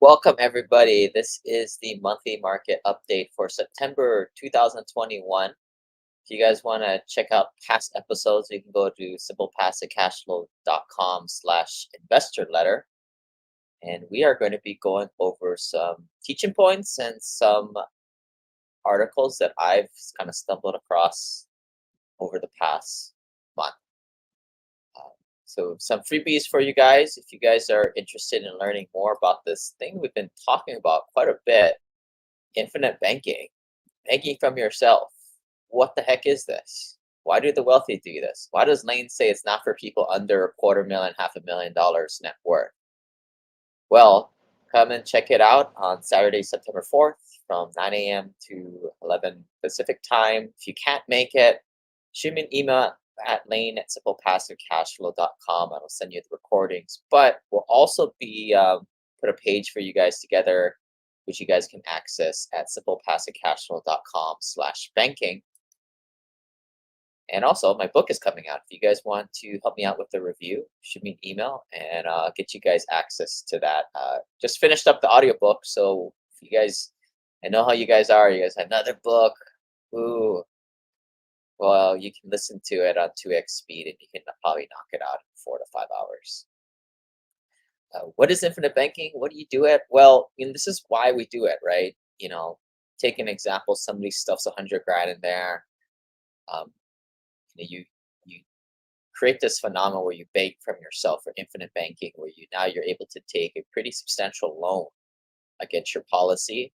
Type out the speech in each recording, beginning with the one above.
Welcome, everybody. This is the monthly market update for September 2021. If you guys want to check out past episodes, you can go to simplepassivecashflow.com/investor letter. And we are going to be going over some teaching points and some articles that I've kind of stumbled across over the past month. Uh, So some freebies for you guys if you guys are interested in learning more about this thing we've been talking about quite a bit, infinite banking. Banking from yourself. What the heck is this? Why do the wealthy do this? Why does Lane say it's not for people under a quarter million, $500,000 net worth? Well, come and check it out on Saturday, September 4th from 9 a.m. to 11 Pacific time. If you can't make it, shoot me an email at lane@simplepassivecashflow.com. I will send you the recordings. But we'll also be put a page for you guys together, which you guys can access at simplepassivecashflow.com/banking. And also, my book is coming out. If you guys want to help me out with the review, shoot me an email and I'll get you guys access to that. Just finished up the audiobook. So if you guys, I know how you guys are. You guys have another book. Ooh, well, you can listen to it on 2x speed and you can probably knock it out in 4 to 5 hours. What is infinite banking? What do you do it? Well, this is why we do it, right? Take an example. Somebody stuffs 100 grand in there. Um, you create this phenomenon where you bank from yourself for infinite banking, where you're able to take a pretty substantial loan against your policy.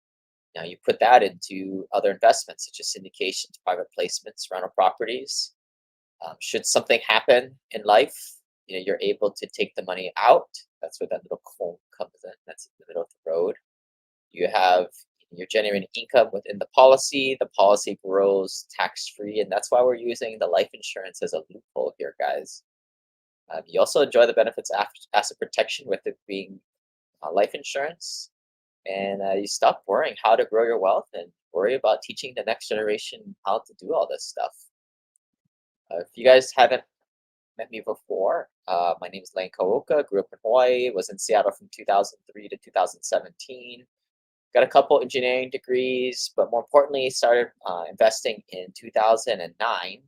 Now you put that into other investments such as syndications, private placements, rental properties. Should something happen in life, you're able to take the money out. That's where that little cone comes in. That's in the middle of the road. You're generating income within the policy. The policy grows tax-free, and that's why we're using the life insurance as a loophole here, guys. You also enjoy the benefits of asset protection with it being life insurance, and you stop worrying how to grow your wealth and worry about teaching the next generation how to do all this stuff. If you guys haven't met me before, my name is Lane Kawoka. Grew up in Hawaii, was in Seattle from 2003 to 2017. Got a couple engineering degrees, but more importantly, started investing in 2009.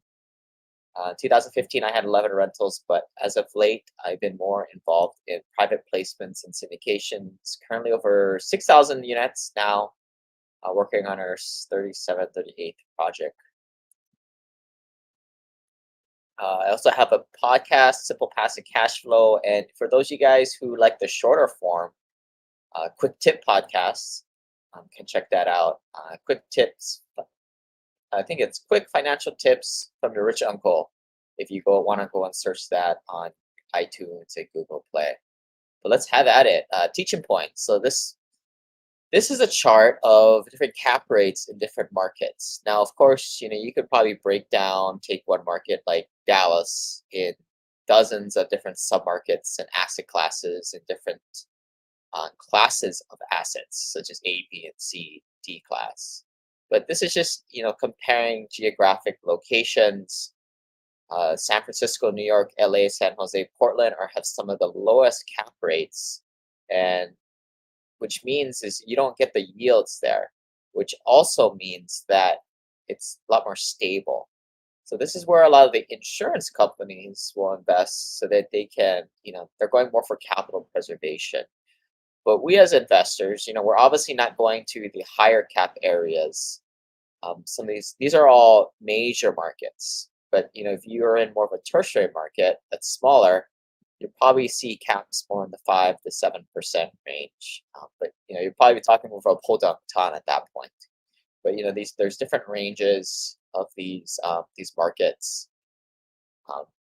2015, I had 11 rentals, but as of late, I've been more involved in private placements and syndications. Currently over 6,000 units now, working on our 37th, 38th project. I also have a podcast, Simple Passive Cash Flow, and for those of you guys who like the shorter form, quick tip podcasts, can check that out. Quick tips. I think it's quick financial tips from your rich uncle. If you want to go and search that on iTunes and Google Play. But let's have at it. Teaching points. So this is a chart of different cap rates in different markets. Now, of course, you could probably take one market like Dallas in dozens of different submarkets and asset classes and different classes of assets, such as A, B, and C, D class. But this is just, comparing geographic locations. San Francisco, New York, LA, San Jose, Portland have some of the lowest cap rates, and which means is you don't get the yields there, which also means that it's a lot more stable. So this is where a lot of the insurance companies will invest so that they can, they're going more for capital preservation. But we as investors, we're obviously not going to the higher cap areas. Some of these are all major markets. But if you're in more of a tertiary market that's smaller, you'll probably see caps more in the 5 to 7% range. But you're probably talking over a pull down ton at that point. But there's different ranges of these markets.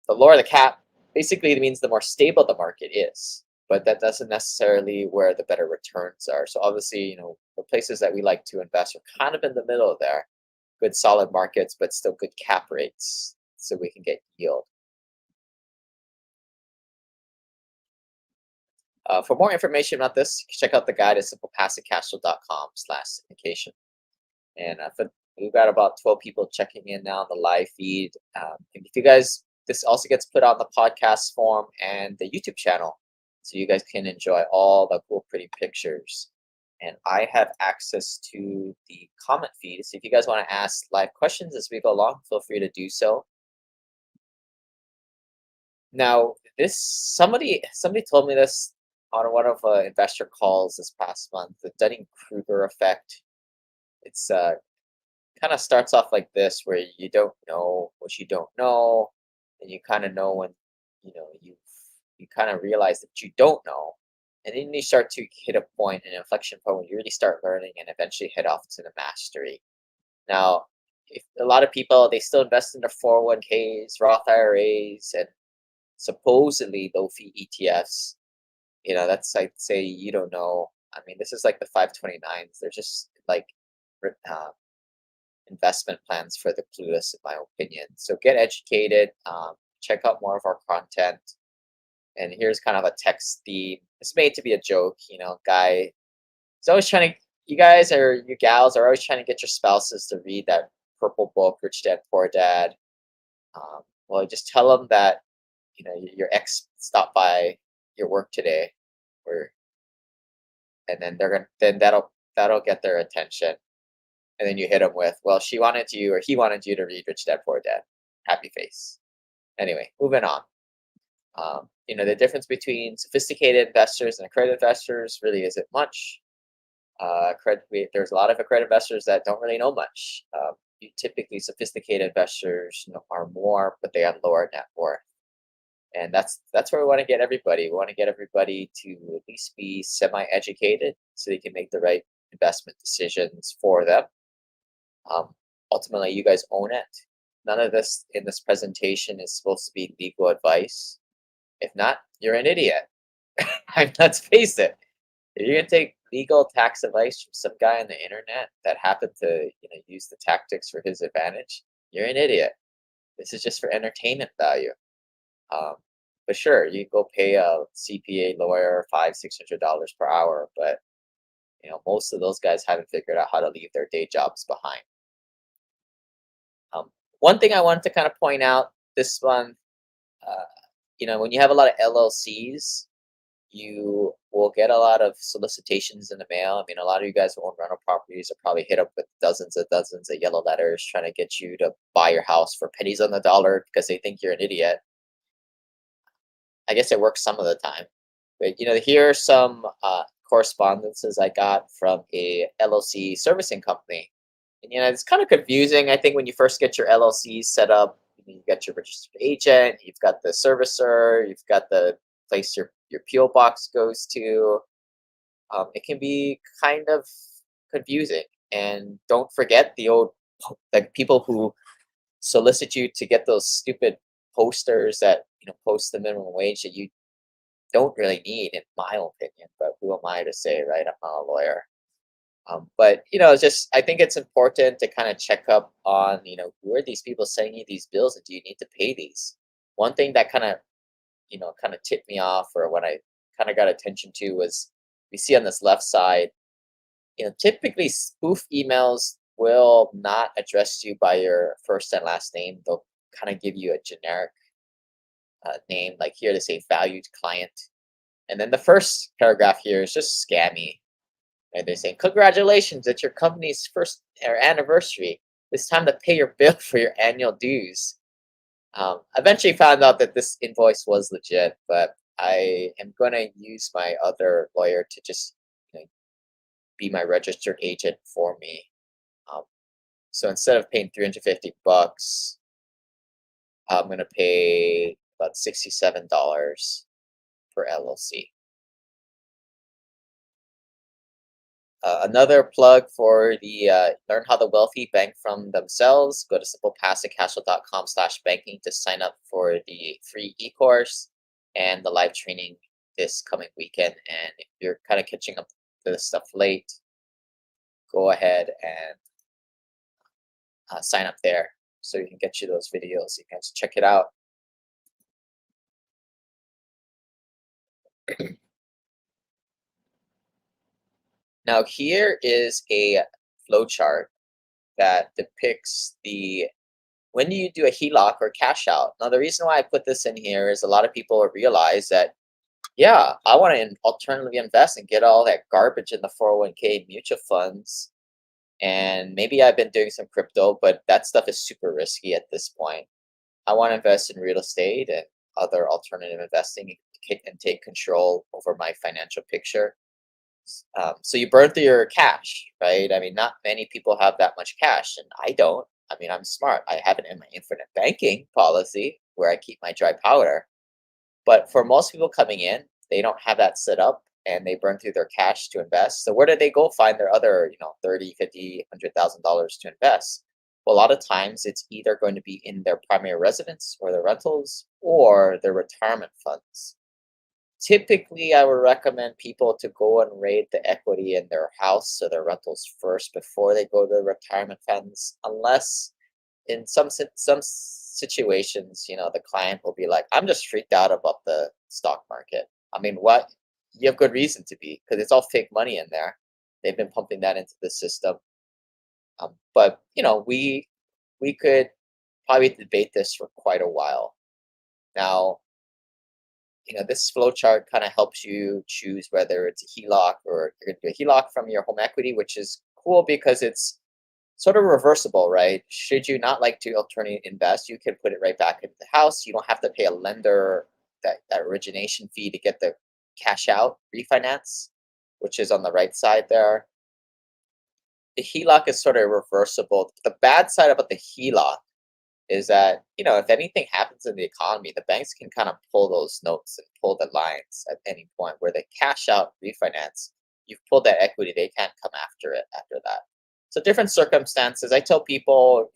The lower the cap basically means the more stable the market is. But that doesn't necessarily where the better returns are. So obviously, the places that we like to invest are kind of in the middle there. Good solid markets, but still good cap rates so we can get yield. For more information about this, you can check out the guide at simplepassivecashflow.com/syndication. And we've got about 12 people checking in now on the live feed. And if you guys, this also gets put on the podcast form and the YouTube channel. so you guys can enjoy all the cool, pretty pictures. And I have access to the comment feed. So if you guys want to ask live questions as we go along, feel free to do so. Now, this somebody told me this on one of investor calls this past month. The Dunning-Kruger effect. It's kind of starts off like this, where you don't know what you don't know, and you kind of know when you kind of realize that you don't know, and then you start to hit a point, an inflection point, where you really start learning and eventually head off to the mastery. Now, if a lot of people, they still invest in their 401ks, Roth IRAs, and supposedly low-fee ETFs. That's, I'd say, you don't know. I mean, this is like the 529s. They're just like uh, investment plans for the clueless, in my opinion. So get educated. Check out more of our content. And here's kind of a text theme. It's made to be a joke. Guy is always trying to. You guys, or you gals, are always trying to get your spouses to read that purple book, Rich Dad Poor Dad. Well, just tell them that your ex stopped by your work today, or and then that'll get their attention. And then you hit them with, well, she wanted you, or he wanted you to read Rich Dad Poor Dad. Happy face. Anyway, moving on. The difference between sophisticated investors and accredited investors really isn't much. There's a lot of accredited investors that don't really know much. Typically, sophisticated investors are more, but they have lower net worth. And that's where we want to get everybody. We want to get everybody to at least be semi-educated, so they can make the right investment decisions for them. Ultimately, you guys own it. None of this in this presentation is supposed to be legal advice. If not, you're an idiot. Let's face it. If you're gonna take legal tax advice from some guy on the internet that happened to use the tactics for his advantage, you're an idiot. This is just for entertainment value. But sure, you go pay a CPA lawyer $500-600 per hour, but most of those guys haven't figured out how to leave their day jobs behind. One thing I wanted to kind of point out, this one, when you have a lot of LLCs, you will get a lot of solicitations in the mail. I mean, a lot of you guys who own rental properties are probably hit up with dozens of yellow letters trying to get you to buy your house for pennies on the dollar because they think you're an idiot. I guess it works some of the time. But, here are some correspondences I got from a LLC servicing company. And, it's kind of confusing. I think when you first get your LLC set up, you get your registered agent, you've got the servicer, you've got the place your PO box goes to. It can be kind of confusing. And don't forget the old people who solicit you to get those stupid posters that post the minimum wage that you don't really need, in my opinion. But who am I to say, right? I'm not a lawyer. But I think it's important to kind of check up on who are these people sending you these bills, and do you need to pay these? One thing that kind of tipped me off, or when I kind of got attention to, was we see on this left side, typically spoof emails will not address you by your first and last name. They'll kind of give you a generic name, like here they say valued client, and then the first paragraph here is just scammy. And they're saying, congratulations, it's your company's first or anniversary. It's time to pay your bill for your annual dues. Eventually found out that this invoice was legit, but I am going to use my other lawyer to just be my registered agent for me. So instead of paying $350, I'm going to pay about $67 per LLC. Another plug for the Learn How the Wealthy Bank from Themselves. Go to simplepassivecashflow.com/banking to sign up for the free e-course and the live training this coming weekend. And if you're kind of catching up to this stuff late, go ahead and sign up there so you can get you those videos. You can check it out. Now here is a flowchart that depicts when you do a HELOC or cash out. Now the reason why I put this in here is a lot of people realize that Yeah, I want to alternatively invest and get all that garbage in the 401k and mutual funds. And maybe I've been doing some crypto, but that stuff is super risky at this point. I want to invest in real estate and other alternative investing and and take control over my financial picture. So you burn through your cash, right? I mean, not many people have that much cash, and I don't. I mean, I'm smart. I have it in my infinite banking policy where I keep my dry powder. But for most people coming in, they don't have that set up and they burn through their cash to invest. So where do they go find their other, 30, 50, $100,000 to invest? Well, a lot of times it's either going to be in their primary residence or their rentals or their retirement funds. Typically, I would recommend people to go and rate the equity in their house or their rentals first before they go to the retirement funds, unless in some situations, the client will be like, "I'm just freaked out about the stock market." I mean, what? You have good reason to be because it's all fake money in there. They've been pumping that into the system. But we could probably debate this for quite a while. Now, this flow chart kind of helps you choose whether it's a HELOC or you're going to do a HELOC from your home equity, which is cool because it's sort of reversible, right? Should you not like to alternate invest, you can put it right back into the house. You don't have to pay a lender that origination fee to get the cash out refinance, which is on the right side there. The HELOC is sort of reversible. The bad side about the HELOC is that, if anything happens in the economy, the banks can kind of pull those notes and pull the lines at any point where they cash out refinance. You've pulled that equity, they can't come after it after that. So different circumstances. I tell people,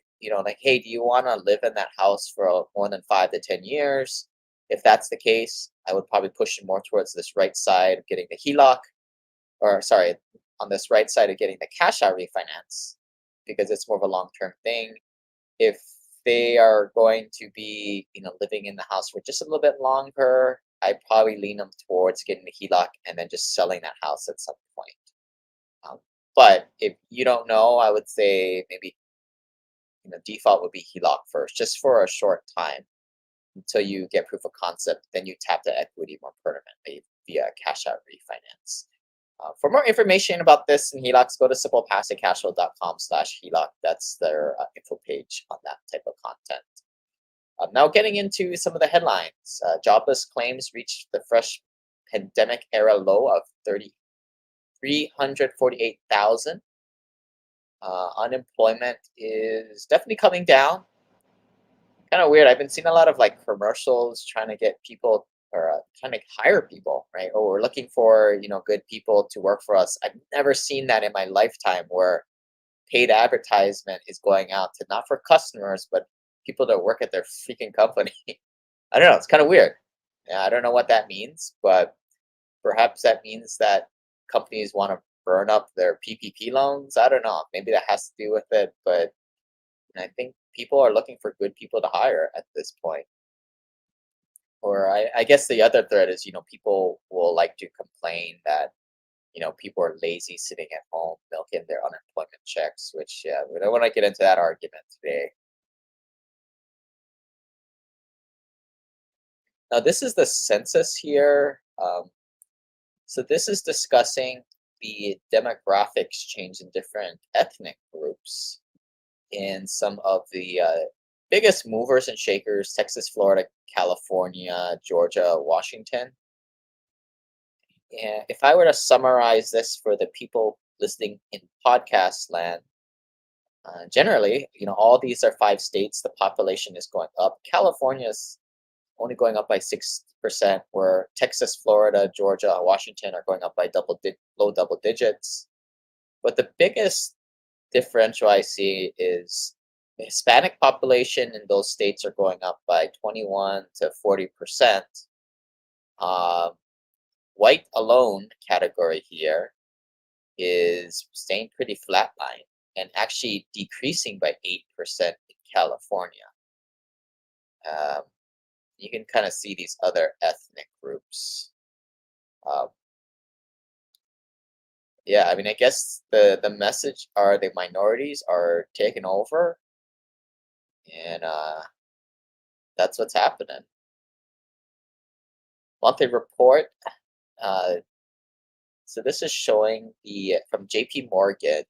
like, hey, do you want to live in that house for more than 5 to 10 years? If that's the case, I would probably push you more towards this right side of getting the HELOC, or sorry, on this right side of getting the cash out refinance, because it's more of a long term thing. If they are going to be, living in the house for just a little bit longer, I probably lean them towards getting the HELOC and then just selling that house at some point. Um, but if you don't know, I would say maybe default would be HELOC first, just for a short time until you get proof of concept. Then you tap the equity more permanently via cash out refinance. For more information about this and HELOCs, go to simplepassivecashflow.com/HELOC. That's their info page on that type of content. Now, getting into some of the headlines. Jobless claims reached the fresh pandemic era low of 348,000. Unemployment is definitely coming down. Kind of weird. I've been seeing a lot of like commercials trying to get people or trying to hire people, right? Or we're looking for good people to work for us. I've never seen that in my lifetime where paid advertisement is going out to not for customers but people that work at their freaking company. I don't know. It's kind of weird. Yeah, I don't know what that means, but perhaps that means that companies want to burn up their PPP loans. I don't know. Maybe that has to do with it, but I think people are looking for good people to hire at this point. Or I guess the other thread is, people will like to complain that, people are lazy sitting at home milking their unemployment checks, which, yeah, we don't want to get into that argument today. Now, this is the census here. So this is discussing the demographics change in different ethnic groups in some of the biggest movers and shakers: Texas, Florida, California, Georgia, Washington. And if I were to summarize this for the people listening in podcast land, generally, all these are 5 states. The population is going up. California is only going up by 6%, where Texas, Florida, Georgia, Washington are going up by low double digits. But the biggest differential I see is the Hispanic population in those states are going up by 21 to 40%. Uh, White alone category here is staying pretty flatline and actually decreasing by 8% in California. Um, you can kind of see these other ethnic groups. Um, yeah, I mean, I guess the message are the minorities are taking over, and that's what's happening. monthly report. Uh, so this is showing the from JP Morgan,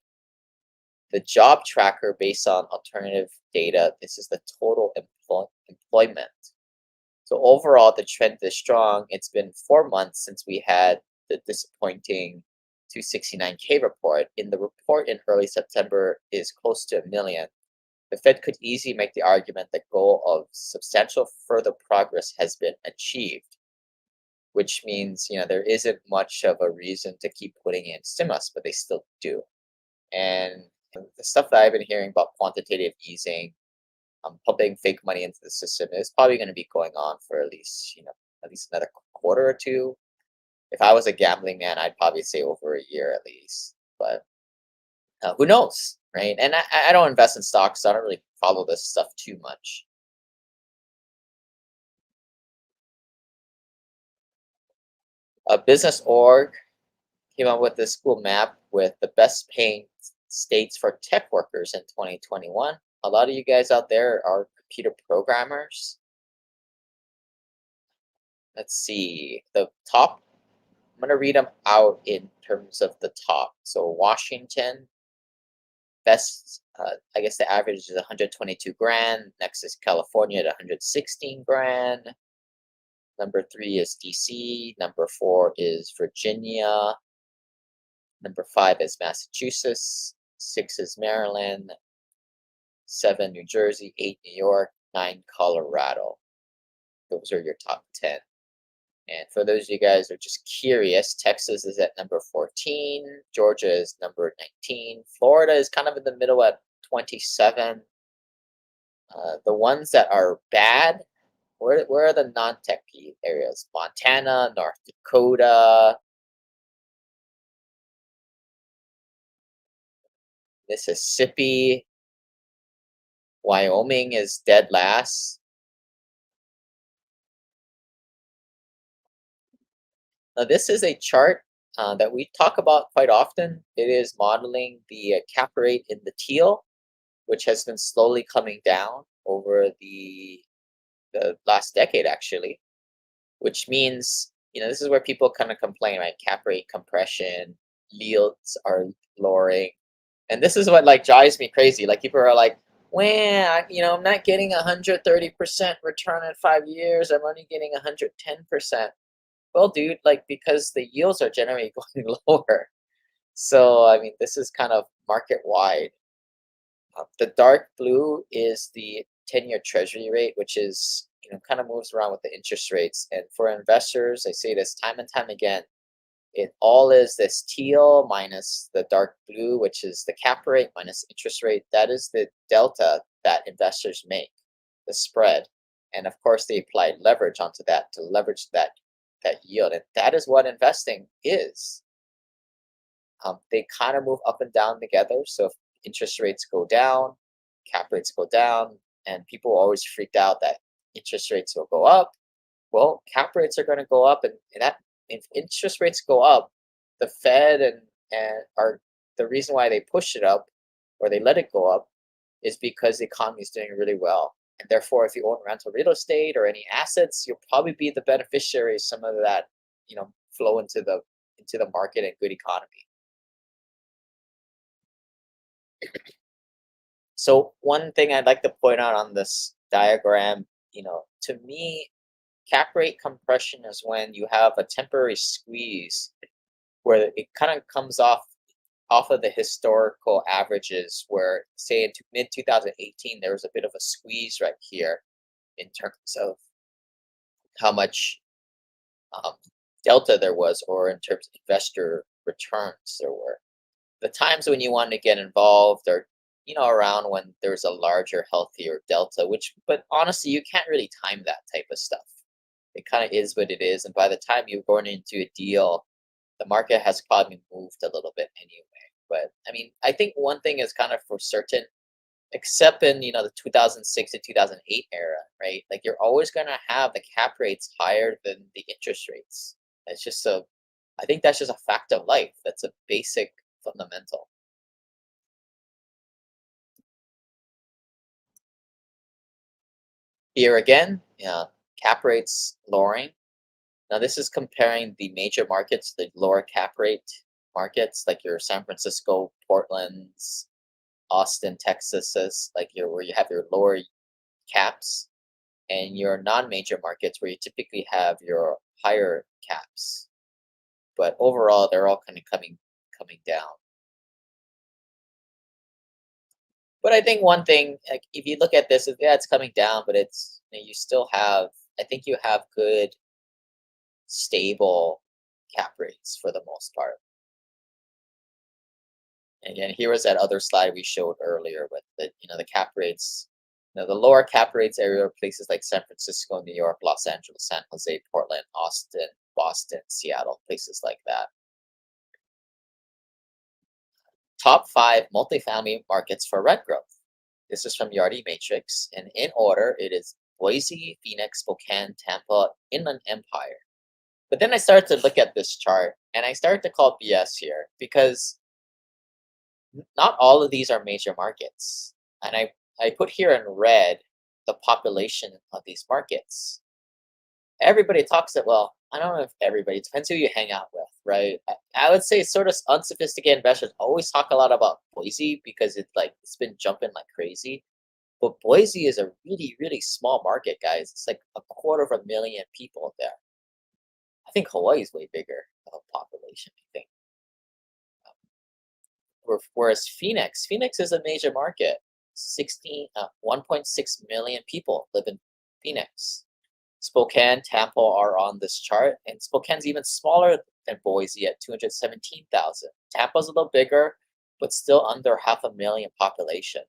the job tracker based on alternative data. This is the total employment. So overall, the trend is strong. It's been 4 months since we had the disappointing 269K report. In the report in early September is close to a million. The Fed could easily make the argument that goal of substantial further progress has been achieved, which means there isn't much of a reason to keep putting in stimulus, but they still do. And the stuff that I've been hearing about quantitative easing, pumping fake money into the system is probably going to be going on for at least another quarter or two. If I was a gambling man, I'd probably say over a year at least. But who knows, right? And I don't invest in stocks, so I don't really follow this stuff too much. A business org came up with this cool map with the best paying states for tech workers in 2021. A lot of you guys out there are computer programmers. Let's see. The top, I'm going to read them out in terms of the top. So Washington, best, I guess the average is 122 grand. Next is California at 116 grand. Number 3 is DC. Number 4 is Virginia. Number 5 is Massachusetts. 6 is Maryland. 7 New Jersey. 8 New York. 9 Colorado. Those are your top 10. And for those of you guys who are just curious, Texas is at number 14. Georgia is number 19. Florida is kind of in the middle at 27. The ones that are bad, where are the non-tech areas? Montana, North Dakota, Mississippi, Wyoming is dead last. Now, this is a chart that we talk about quite often. It is modeling the cap rate in the teal, which has been slowly coming down over the last decade, actually, which means, this is where people kind of complain, right? Cap rate compression, yields are lowering. And this is what drives me crazy. People are like, well, I'm not getting 130% return in 5 years. I'm only getting 110%. Well, dude, because the yields are generally going lower. So, I mean, this is kind of market wide. The dark blue is the 10-year treasury rate, which is, kind of moves around with the interest rates. And for investors, I say this time and time again, it all is this teal minus the dark blue, which is the cap rate minus interest rate. That is the delta that investors make, the spread. And of course, they apply leverage onto that to leverage that yield. And that is what investing is. They kind of move up and down together. So if interest rates go down, cap rates go down, and people are always freaked out that interest rates will go up. Well, cap rates are going to go up, and that if interest rates go up, the Fed and are the reason why they push it up or they let it go up is because the economy is doing really well. And therefore, if you own rental real estate or any assets, you'll probably be the beneficiary of some of that, flow into the market and good economy. So one thing I'd like to point out on this diagram, to me, cap rate compression is when you have a temporary squeeze where it kind of comes off of the historical averages where, say, in mid 2018, there was a bit of a squeeze right here in terms of how much delta there was, or in terms of investor returns there were. The times when you want to get involved are, around when there's a larger, healthier delta, but honestly, you can't really time that type of stuff. It kind of is what it is. And by the time you're going into a deal, the market has probably moved a little bit anyway. But I mean, I think one thing is kind of for certain, except in, the 2006 to 2008 era, right? You're always going to have the cap rates higher than the interest rates. It's just I think that's just a fact of life. That's a basic fundamental. Here again, cap rates lowering. Now, this is comparing the major markets, the lower cap rate markets, like your San Francisco, Portland's, Austin, Texas, like your where you have your lower caps, and your non-major markets where you typically have your higher caps. But overall, they're all kind of coming down. But I think one thing, like if you look at this, yeah, it's coming down, but you still have. I think you have good, stable cap rates for the most part. And again, here was that other slide we showed earlier with the cap rates. The lower cap rates area are places like San Francisco, New York, Los Angeles, San Jose, Portland, Austin, Boston, Seattle, places like that. Top five multifamily markets for rent growth. This is from Yardi Matrix, and in order, it is Boise, Phoenix, Spokane, Tampa, Inland Empire. But then I started to look at this chart, and I started to call BS here because not all of these are major markets. And I put here in red the population of these markets. Everybody talks that, well, I don't know if everybody, it depends who you hang out with, right? I would say sort of unsophisticated investors always talk a lot about Boise because it's been jumping like crazy. But Boise is a really, really small market, guys. It's like a quarter of a million people there. I think Hawaii is way bigger of a population, I think. Whereas Phoenix is a major market. 1.6 million people live in Phoenix. Spokane, Tampa are on this chart, and Spokane's even smaller than Boise at 217,000. Tampa's a little bigger, but still under 500,000 population.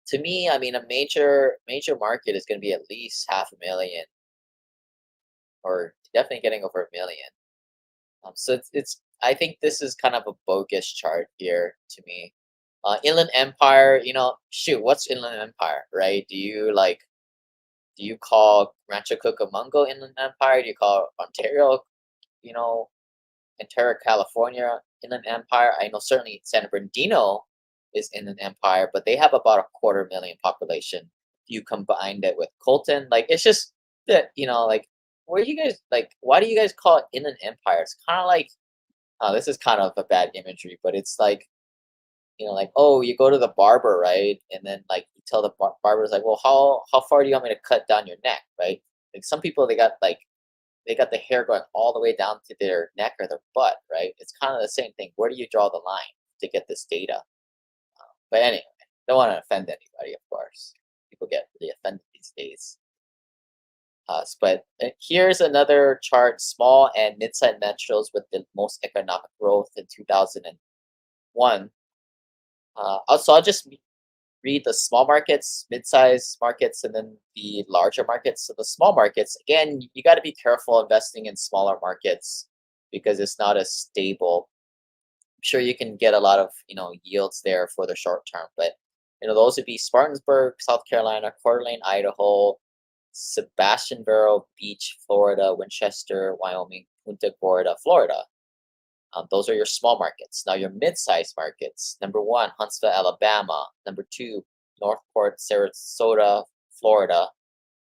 To me, I mean, a major market is going to be at least 500,000, or definitely getting over a million. So it's I think this is kind of a bogus chart here to me. Inland Empire, shoot, what's Inland Empire, right? Do you call Rancho Cucamonga Inland Empire? Do you call Ontario, you know, Ontario, California Inland Empire? I know certainly San Bernardino is Inland Empire, but they have about a quarter million population. If you combined it with Colton, like it's just that, like where you guys like why do you guys call it Inland Empire? It's kind of like this is kind of a bad imagery, but it's like like, oh, you go to the barber, right? And then like you tell the barber's like, well, how far do you want me to cut down your neck, right? Like some people they got the hair going all the way down to their neck or their butt, right? It's kind of the same thing. Where do you draw the line to get this data? But anyway, don't want to offend anybody, of course. People get really offended these days. But here's another chart: small and mid-sized metros with the most economic growth in 2001. Also, I'll just read the small markets, mid-sized markets, and then the larger markets. So the small markets, again, you got to be careful investing in smaller markets because it's not as stable. I'm sure you can get a lot of yields there for the short term, but those would be Spartanburg, South Carolina, Coeur d'Alene, Idaho, Sebastian Vero Beach, Florida, Winchester, Wyoming, Punta Gorda, Florida. Those are your small markets. Now your mid-sized markets. Number one, Huntsville, Alabama. Number two, Northport, Sarasota, Florida.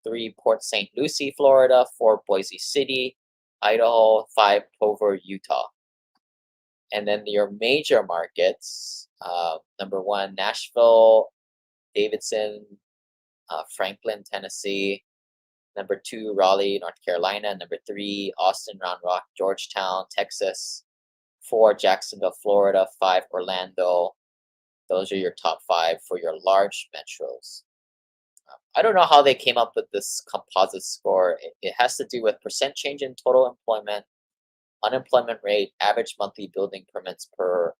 Three, Port St. Lucie, Florida. Four, Boise City, Idaho. Five, Provo, Utah. And then your major markets. Number one, Nashville, Davidson, Franklin, Tennessee. Number two, Raleigh, North Carolina. Number three, Austin, Round Rock, Georgetown, Texas. Four, Jacksonville, Florida. Five, Orlando. Those are your top five for your large metros. I don't know how they came up with this composite score. It has to do with percent change in total employment, unemployment rate, average monthly building permits per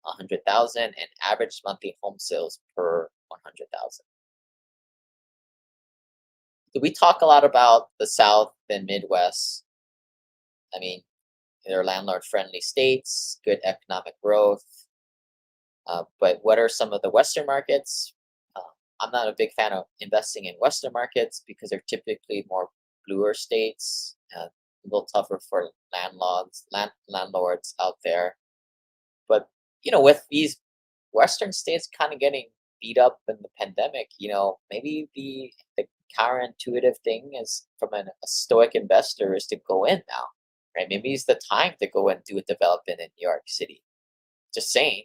100,000, and average monthly home sales per 100,000. We talk a lot about the South and Midwest. I mean, they're landlord-friendly states, good economic growth. But what are some of the Western markets? I'm not a big fan of investing in Western markets because they're typically more bluer states, a little tougher for landlords out there. But with these Western states kind of getting beat up in the pandemic, maybe the counterintuitive thing is from a stoic investor is to go in now, right? Maybe it's the time to go and do a development in New York City. Just saying.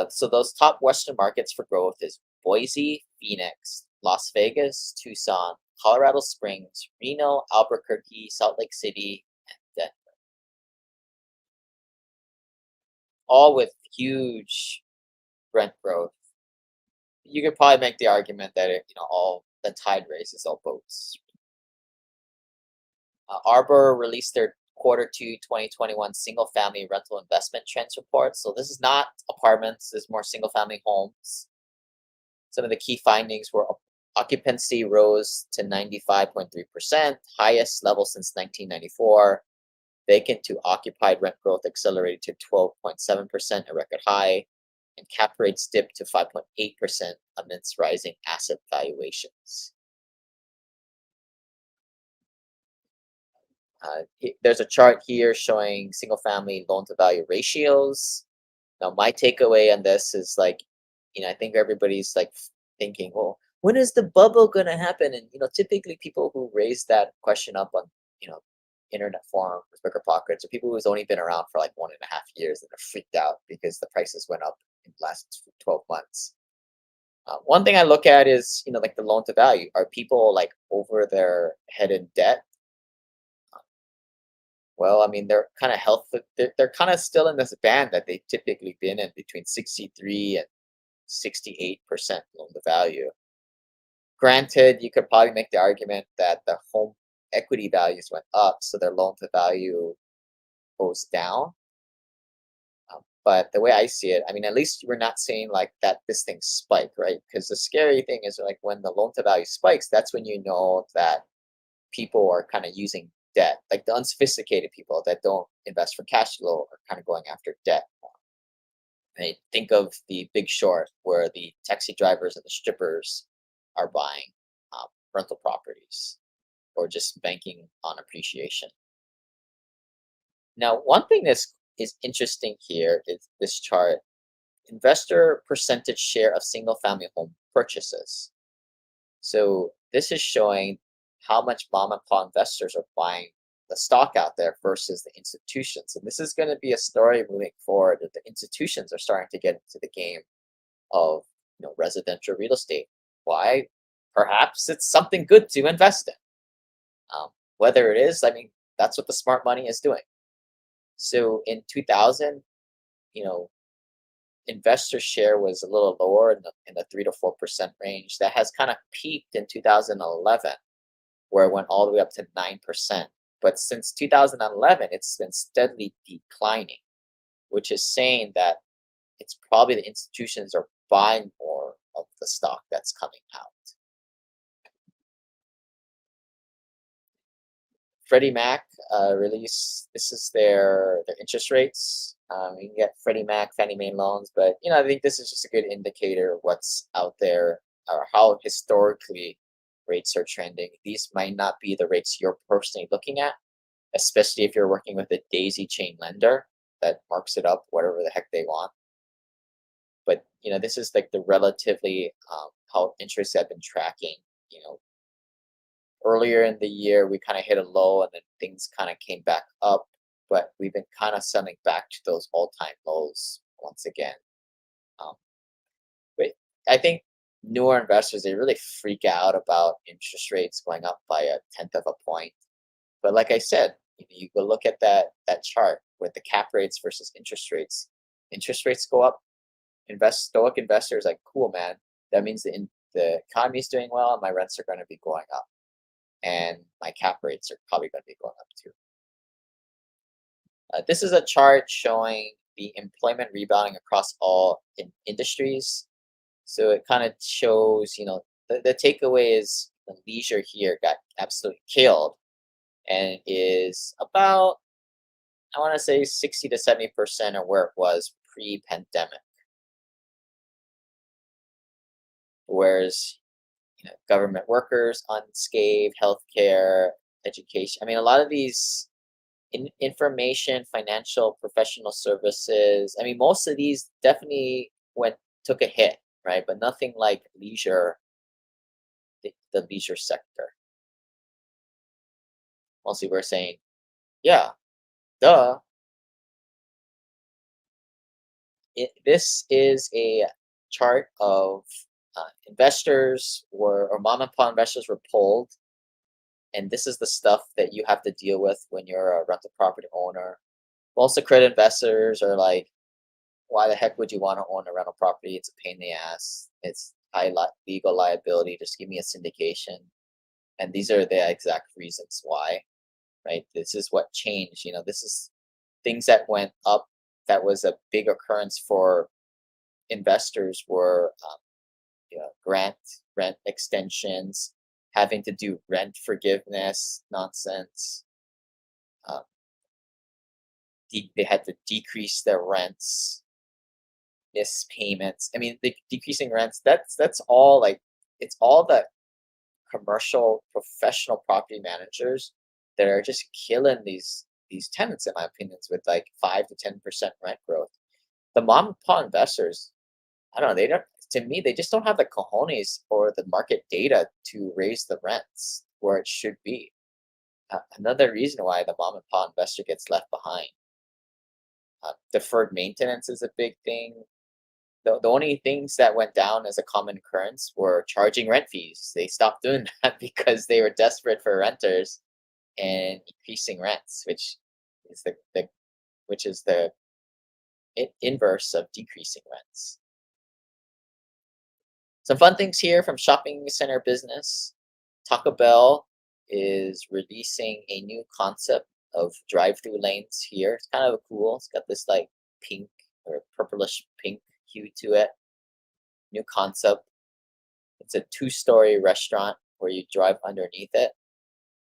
So those top Western markets for growth is Boise, Phoenix, Las Vegas, Tucson, Colorado Springs, Reno, Albuquerque, Salt Lake City, and Denver. All with huge rent growth. You could probably make the argument that all the tide raises all boats. Arbor released their Q2 2021 single family rental investment trends report. So this is not apartments, this is more single family homes. Some of the key findings were occupancy rose to 95.3%, highest level since 1994. Vacant to occupied rent growth accelerated to 12.7%, a record high, and cap rates dipped to 5.8% amidst rising asset valuations. There's a chart here showing single family loan to value ratios. Now, my takeaway on this is I think everybody's thinking, well, when is the bubble going to happen? And, typically people who raise that question up on, internet forums, Bigger Pockets, or people who's only been around for 1.5 years and are freaked out because the prices went up in the last 12 months. One thing I look at is, the loan to value. Are people over their head in debt? Well, I mean, they're kind of healthy. They're kind of still in this band that they've typically been in between 63 and 68% loan to value. Granted, you could probably make the argument that the home equity values went up, so their loan to value goes down. But the way I see it, I mean, at least we're not saying that this thing spiked, right? Because the scary thing is when the loan to value spikes, that's when you know that people are kind of using debt, like the unsophisticated people that don't invest for cash flow are kind of going after debt. Right? Think of The Big Short, where the taxi drivers and the strippers are buying rental properties or just banking on appreciation. Now, one thing that's is interesting here is this chart: investor percentage share of single family home purchases. So this is showing how much mom and pop investors are buying the stock out there versus the institutions. And this is going to be a story moving forward that the institutions are starting to get into the game of residential real estate. Why? Perhaps it's something good to invest in. Whether it is, I mean, that's what the smart money is doing. So in 2000, investor share was a little lower in the 3 to 4% range. That has kind of peaked in 2011, where it went all the way up to 9%. But since 2011, it's been steadily declining, which is saying that it's probably the institutions are buying more of the stock that's coming out. Freddie Mac released, this is their interest rates. You can get Freddie Mac, Fannie Mae loans, but I think this is just a good indicator of what's out there or how historically rates are trending. These might not be the rates you're personally looking at, especially if you're working with a daisy chain lender that marks it up whatever the heck they want. But this is the relatively how interests have been tracking. Earlier in the year we kind of hit a low and then things kind of came back up, but we've been kind of settling back to those all-time lows once again. But I think newer investors, they really freak out about interest rates going up by 1/10 of a point. But like I said, you go look at that chart with the cap rates versus interest rates. Interest rates go up. Stoic investors cool, man. That means the economy is doing well, and my rents are going to be going up, and my cap rates are probably going to be going up too. This is a chart showing the employment rebounding across all industries. So it kind of shows, the takeaway is the leisure here got absolutely killed and is about, I want to say 60 to 70% of where it was pre-pandemic. Whereas, government workers, unscathed, healthcare, education. I mean, a lot of these information, financial, professional services. I mean, most of these definitely took a hit, right? But nothing like leisure the leisure sector. Mostly we're saying, yeah, duh. This is a chart of investors or mom and pop investors were polled, and this is the stuff that you have to deal with when you're a rental property owner. Most accredited investors are like, why the heck would you want to own a rental property? It's a pain in the ass. It's legal liability. Just give me a syndication. And these are the exact reasons why, right? This is what changed. This is things that went up. That was a big occurrence for investors were rent extensions, having to do rent forgiveness nonsense. Um, they had to decrease their rents, miss payments. I mean, the decreasing rents. That's all like it's all the commercial professional property managers that are just killing these tenants, in my opinions, with like 5 to 10% rent growth. The mom and pop investors, I don't know. They don't. To me, they just don't have the cojones or the market data to raise the rents where it should be. Another reason why the mom and pop investor gets left behind. Deferred maintenance is a big thing. The only things that went down as a common occurrence were charging rent fees. They stopped doing that because they were desperate for renters and increasing rents, is the inverse of decreasing rents. Some fun things here from shopping center business. Taco Bell is releasing a new concept of drive-through lanes here. It's kind of cool. It's got this like pink or purplish pink hue to it. New concept. It's a 2-story restaurant where you drive underneath it.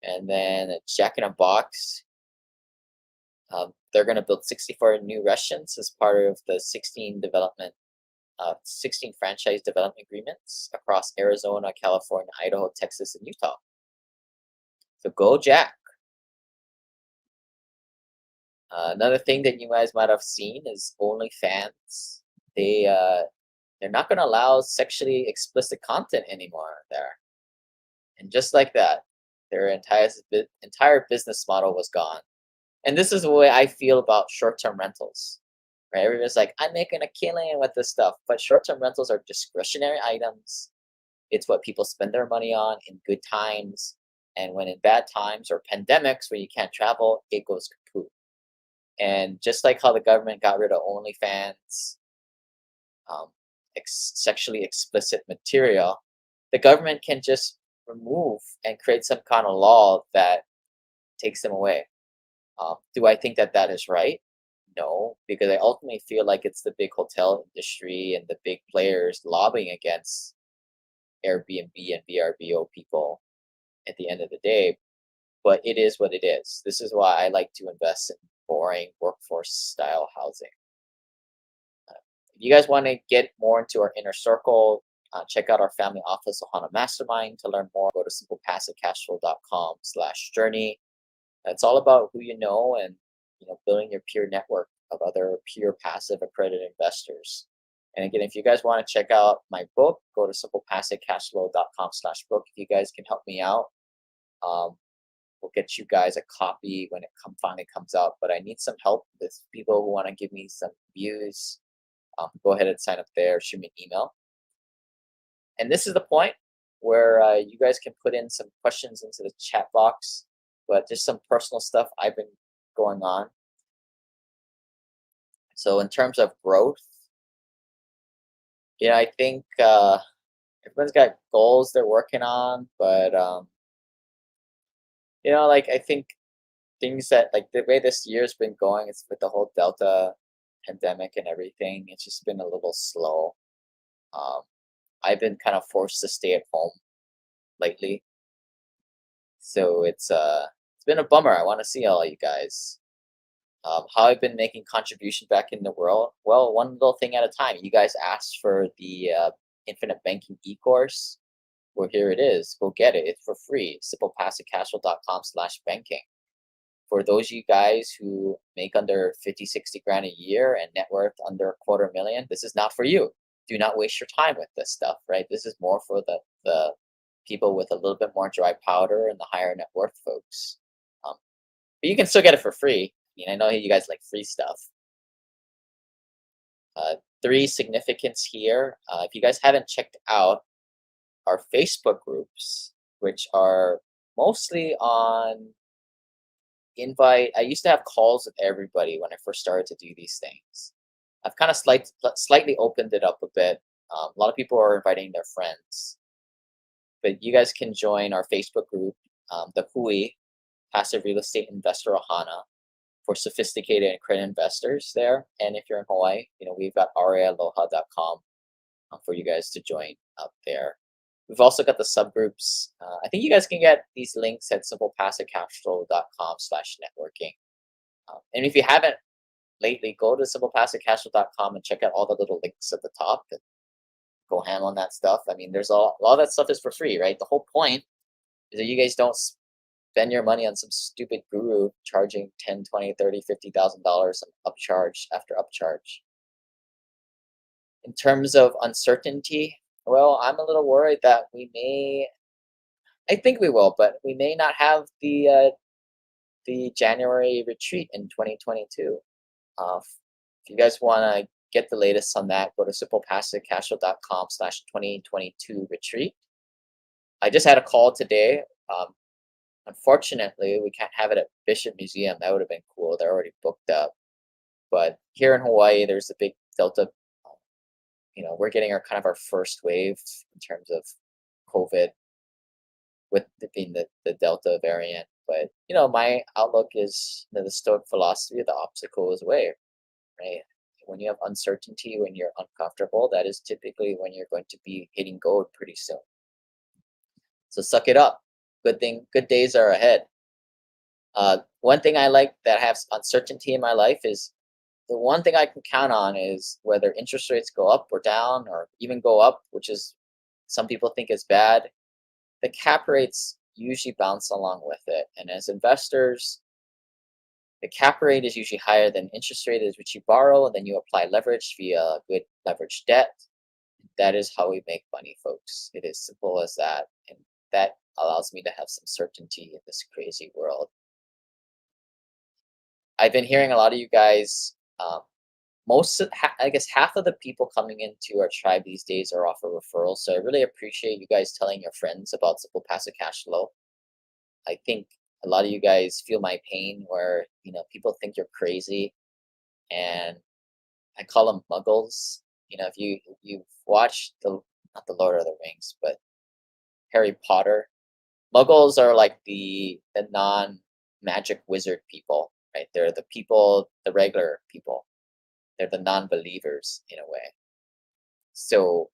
And then a Jack in a Box. They're going to build 64 new restaurants as part of the 16 franchise development agreements across Arizona, California, Idaho, Texas, and Utah. So go Jack. Another thing that you guys might have seen is OnlyFans. They're not going to allow sexually explicit content anymore there. And just like that, their entire business model was gone. And this is the way I feel about short-term rentals. Right? Everybody's like, I'm making a killing with this stuff. But short-term rentals are discretionary items. It's what people spend their money on in good times. And when in bad times or pandemics where you can't travel, it goes kaput. And just like how the government got rid of OnlyFans, sexually explicit material, the government can just remove and create some kind of law that takes them away. Do I think that that is right? No, because I ultimately feel like it's the big hotel industry and the big players lobbying against Airbnb and VRBO people at the end of the day. But it is what it is. This is why I like to invest in boring workforce style housing. If you guys want to get more into our inner circle, check out our family office Ohana Mastermind. To learn more, go to simplepassivecashflow.com/journey. It's all about who you know and building your peer network of other pure passive accredited investors. And again, if you guys want to check out my book, go to simplepassivecashflow.com/book. If you guys can help me out, we'll get you guys a copy when it finally comes out. But I need some help with people who want to give me some views. Go ahead and sign up there. Shoot me an email. And this is the point where you guys can put in some questions into the chat box. But just some personal stuff I've been going on. So in terms of growth, I think everyone's got goals they're working on, but I think things that like the way this year's been going, it's with the whole Delta pandemic and everything. It's just been a little slow. I've been kind of forced to stay at home lately, so it's been a bummer. I want to see all you guys. How I've been making contribution back in the world. Well, one little thing at a time. You guys asked for the Infinite Banking e-course. Well, here it is. Go get it. It's for free. simplepassivecashflow.com/banking. For those of you guys who make under 50, 60 grand a year and net worth under $250,000, this is not for you. Do not waste your time with this stuff, right? This is more for the people with a little bit more dry powder and the higher net worth folks. Um, but you can still get it for free. I mean, I know you guys like free stuff. Three significance here. If you guys haven't checked out our Facebook groups, which are mostly on invite. I used to have calls with everybody when I first started to do these things. I've kind of slightly opened it up a bit. A lot of people are inviting their friends, but you guys can join our Facebook group, the Hui Passive Real Estate Investor Ohana, for sophisticated and credit investors there. And if you're in Hawaii, we've got raaloha.com for you guys to join up there. We've also got the subgroups. I think you guys can get these links at simplepassivecashflow.com/networking. And if you haven't lately, go to simplepassivecashflow.com and check out all the little links at the top and go ham on that stuff. I mean, there's a lot of that stuff is for free, right? The whole point is that you guys don't spend your money on some stupid guru charging 10, 20, 30, $50,000 upcharge after upcharge. In terms of uncertainty, well, I'm a little worried that I think we will, but we may not have the January retreat in 2022. If you guys want to get the latest on that, go to simplepassivecashflow.com/2022 retreat. I just had a call today. Unfortunately, we can't have it at Bishop Museum. That would have been cool. They're already booked up. But here in Hawaii, there's a big Delta. We're getting our first wave in terms of COVID with it being the Delta variant. But my outlook is the Stoic philosophy of the obstacle is way, right? When you have uncertainty, when you're uncomfortable, that is typically when you're going to be hitting gold pretty soon. So suck it up. Good days are ahead. One thing I like that has uncertainty in my life is the one thing I can count on is whether interest rates go up or down or even go up, which is some people think is bad. The cap rates usually bounce along with it. And as investors, the cap rate is usually higher than interest rate is which you borrow, and then you apply leverage via good leverage debt. That is how we make money, folks. It is simple as that. And that allows me to have some certainty in this crazy world. I've been hearing a lot of you guys, I guess half of the people coming into our tribe these days are off of referrals. So I really appreciate you guys telling your friends about Simple Passive Cash Flow. I think a lot of you guys feel my pain where, people think you're crazy, and I call them muggles. If you've watched not the Lord of the Rings, but Harry Potter, muggles are like the non-magic wizard people, right? They're the people, the regular people. They're the non-believers in a way. So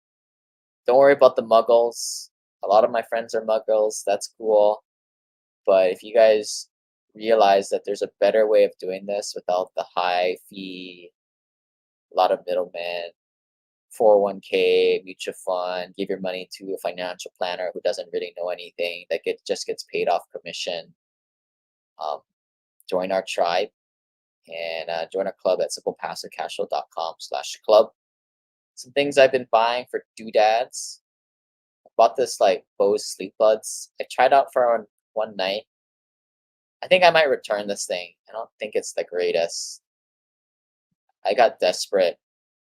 don't worry about the muggles. A lot of my friends are muggles. That's cool. But if you guys realize that there's a better way of doing this without the high fee, a lot of middlemen, 401k, mutual fund, give your money to a financial planner who doesn't really know anything, that just gets paid off commission, join our tribe and join our club at simplepassivecashflow.com/club. Some things I've been buying for Doodads. I bought this Bose sleep buds. I tried out for one night. I think I might return this thing. I don't think it's the greatest. I got desperate.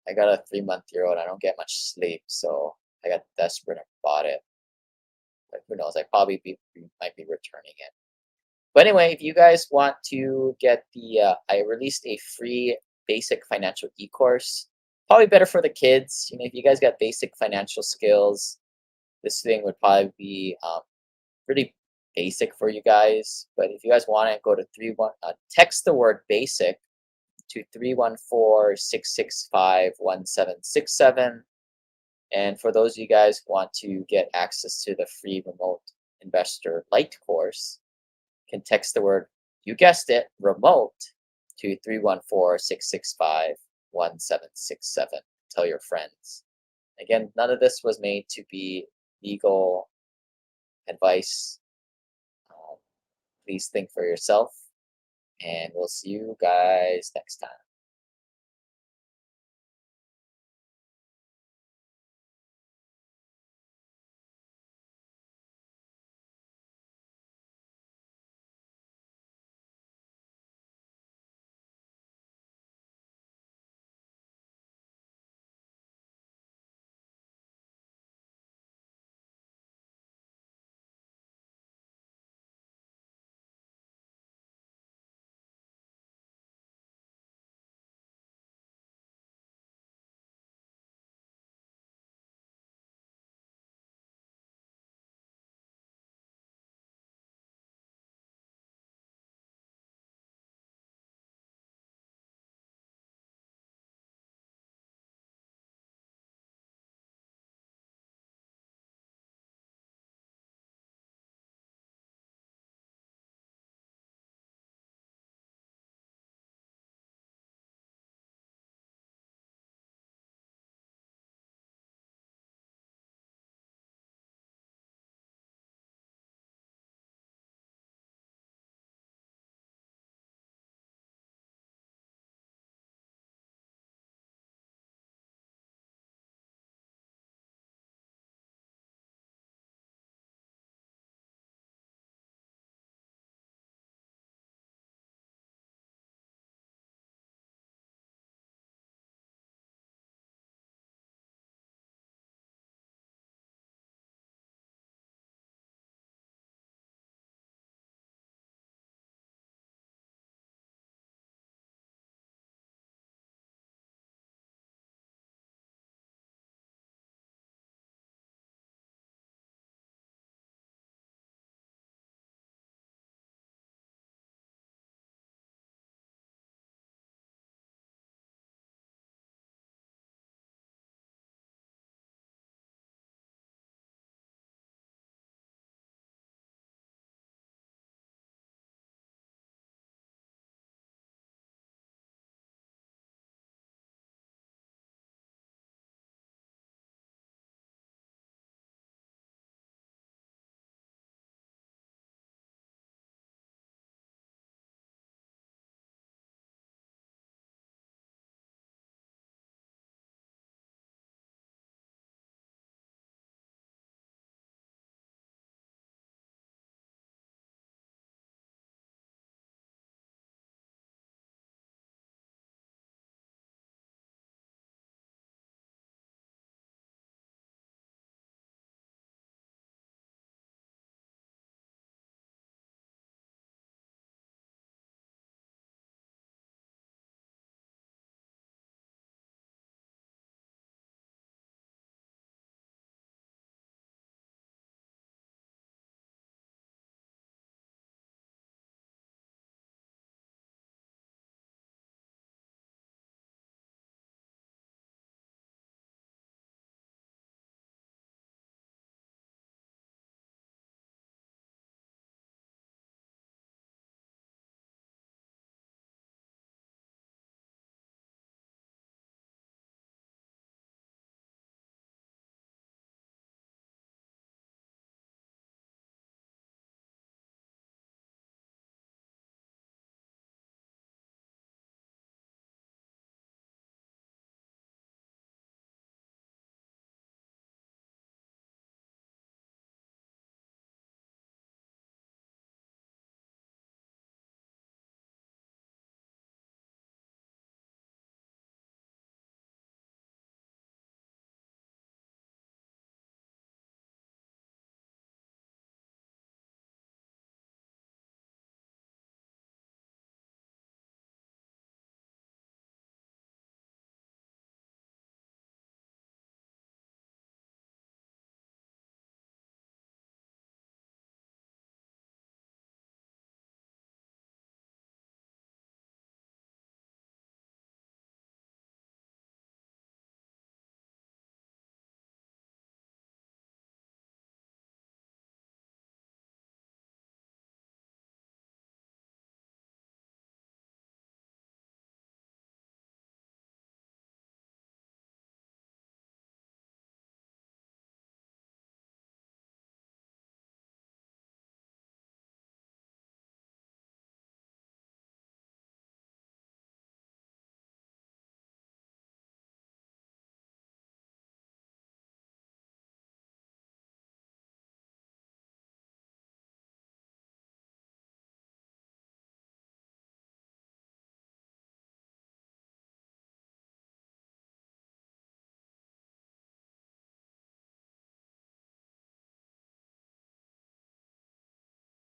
I got a 3-month-old. I don't get much sleep, so I got desperate and bought it. But who knows? I probably might be returning it. But anyway, if you guys want to get I released a free basic financial e-course. Probably better for the kids. If you guys got basic financial skills, this thing would probably be pretty basic for you guys. But if you guys want it, go to text the word basic to 314-665-1767. And for those of you guys who want to get access to the free remote investor light course, can text the word, you guessed it, remote, to 314-665-1767. Tell your friends. Again, none of this was made to be legal advice. Please think for yourself, and we'll see you guys next time.